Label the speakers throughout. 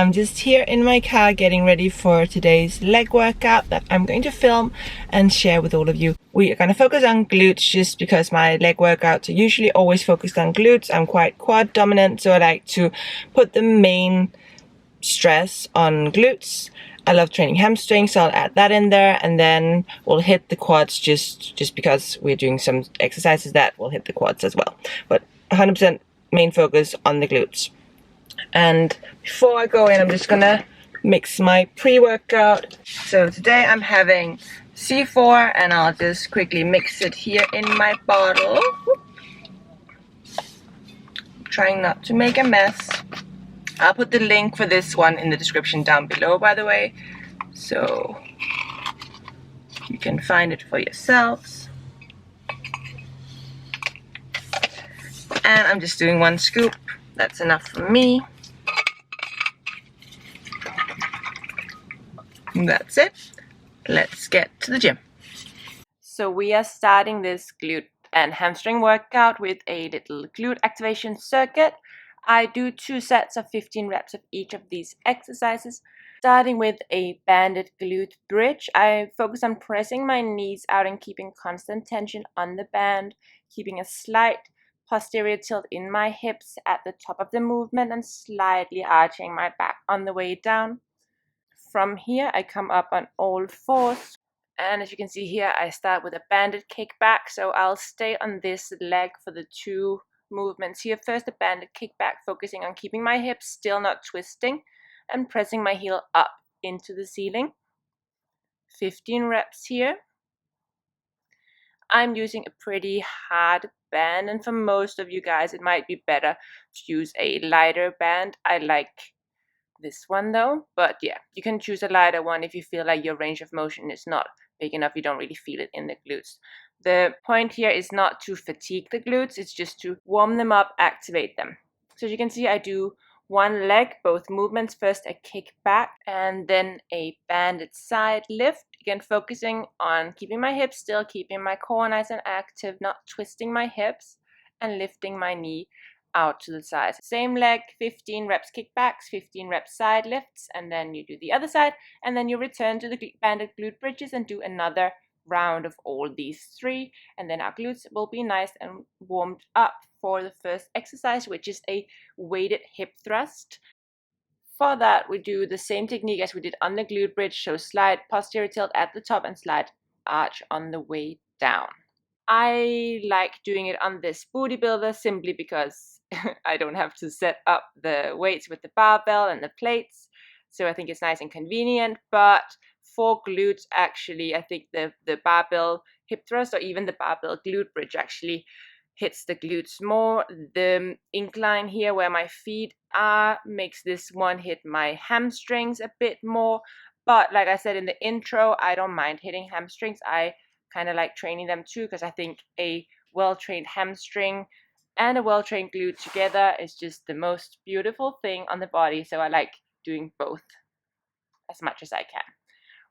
Speaker 1: I'm just here in my car getting ready for today's leg workout that I'm going to film and share with all of you. We are going to focus on glutes just because my leg workouts are usually always focused on glutes. I'm quite quad dominant, so I like to put the main stress on glutes. I love training hamstrings, so I'll add that in there, and then we'll hit the quads just because we're doing some exercises that will hit the quads as well. But 100% main focus on the glutes. And before I go in, I'm just gonna mix my pre-workout. So today I'm having C4, and I'll just quickly mix it here in my bottle. Trying not to make a mess. I'll put the link for this one in the description down below, by the way, so you can find it for yourselves. And I'm just doing 1 scoop. That's enough for me. And that's it. Let's get to the gym. So we are starting this glute and hamstring workout with a little glute activation circuit. I do 2 sets of 15 reps of each of these exercises, starting with a banded glute bridge. I focus on pressing my knees out and keeping constant tension on the band, keeping a slight posterior tilt in my hips at the top of the movement and slightly arching my back on the way down. From here, I come up on all 4s. And as you can see here, I start with a banded kickback. So I'll stay on this leg for the 2 movements here. First, a banded kickback, focusing on keeping my hips still, not twisting, and pressing my heel up into the ceiling. 15 reps here. I'm using a pretty hard band, and for most of you guys, it might be better to use a lighter band. I like this one though, but yeah, you can choose a lighter one if you feel like your range of motion is not big enough, you don't really feel it in the glutes. The point here is not to fatigue the glutes, it's just to warm them up, activate them. So as you can see, I do 1 leg, both movements. First a kick back and then a banded side lift. Again, focusing on keeping my hips still, keeping my core nice and active, not twisting my hips, and lifting my knee out to the side. Same leg, 15 reps kickbacks, 15 reps side lifts, and then you do the other side, and then you return to the banded glute bridges and do another round of all these 3, and then our glutes will be nice and warmed up for the first exercise, which is a weighted hip thrust. For that, we do the same technique as we did on the glute bridge, so slide posterior tilt at the top and slide arch on the way down. I like doing it on this booty builder simply because I don't have to set up the weights with the barbell and the plates, so I think it's nice and convenient. But for glutes, actually, I think the barbell hip thrust or even the barbell glute bridge actually hits the glutes more. The incline here where my feet are makes this one hit my hamstrings a bit more, but like I said in the intro, I don't mind hitting hamstrings. I kind of like training them too, because I think a well-trained hamstring and a well-trained glute together is just the most beautiful thing on the body, so I like doing both as much as I can.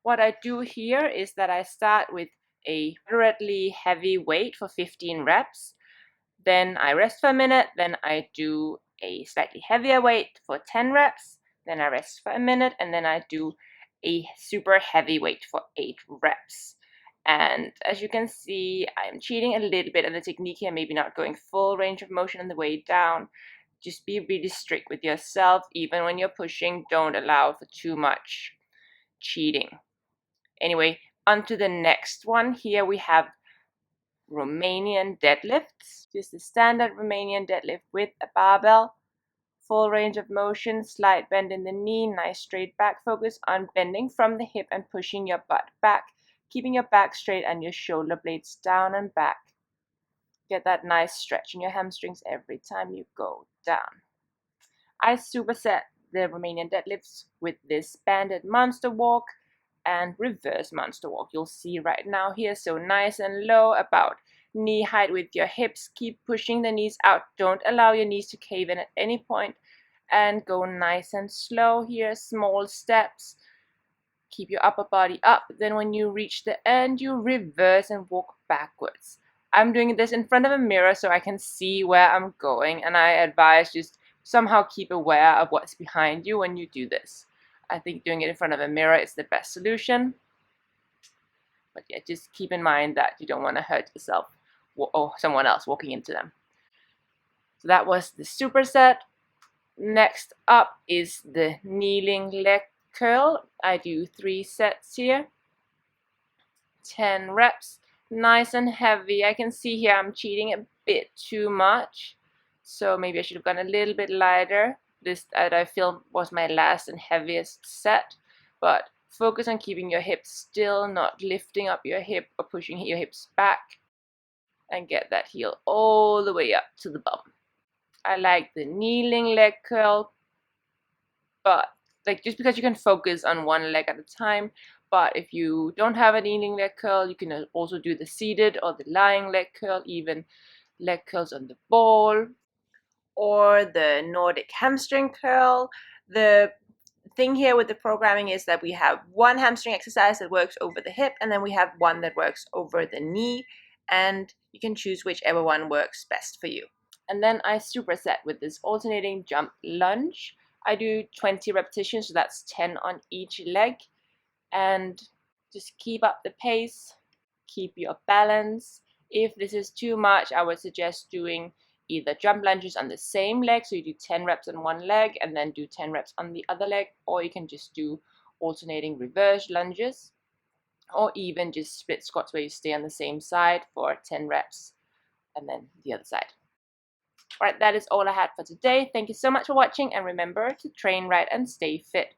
Speaker 1: What I do here is that I start with a moderately heavy weight for 15 reps, then I rest for a minute, then I do a slightly heavier weight for 10 reps, then I rest for a minute, and then I do a super heavy weight for 8 reps. And as you can see, I'm cheating a little bit on the technique here, maybe not going full range of motion on the way down. Just be really strict with yourself. Even when you're pushing, don't allow for too much cheating. Anyway, on to the next one. Here we have Romanian deadlifts. Just a standard Romanian deadlift with a barbell. Full range of motion, slight bend in the knee, nice straight back. Focus on bending from the hip and pushing your butt back, keeping your back straight and your shoulder blades down and back. Get that nice stretch in your hamstrings every time you go down. I superset the Romanian deadlifts with this banded monster walk and reverse monster walk. You'll see right now here, so nice and low, about knee height with your hips. Keep pushing the knees out. Don't allow your knees to cave in at any point, and go nice and slow here, small steps. Keep your upper body up. Then when you reach the end, you reverse and walk backwards. I'm doing this in front of a mirror so I can see where I'm going, and I advise just somehow keep aware of what's behind you when you do this. I think doing it in front of a mirror is the best solution. But yeah, just keep in mind that you don't want to hurt yourself or someone else walking into them. So that was the superset. Next up is the kneeling leg curl. I do 3 sets here. 10 reps. Nice and heavy. I can see here I'm cheating a bit too much. So maybe I should have gone a little bit lighter. This I feel was my last and heaviest set. But focus on keeping your hips still, not lifting up your hip or pushing your hips back. And get that heel all the way up to the bum. I like the kneeling leg curl, but like just because you can focus on one leg at a time, but if you don't have a kneeling leg curl, you can also do the seated or the lying leg curl, even leg curls on the ball, or the Nordic hamstring curl. The thing here with the programming is that we have one hamstring exercise that works over the hip, and then we have one that works over the knee, and you can choose whichever one works best for you. And then I superset with this alternating jump lunge. I do 20 repetitions, so that's 10 on each leg. And just keep up the pace, keep your balance. If this is too much, I would suggest doing either jump lunges on the same leg, so you do 10 reps on one leg and then do 10 reps on the other leg, or you can just do alternating reverse lunges, or even just split squats where you stay on the same side for 10 reps and then the other side. All right, that is all I had for today. Thank you so much for watching, and remember to train right and stay fit.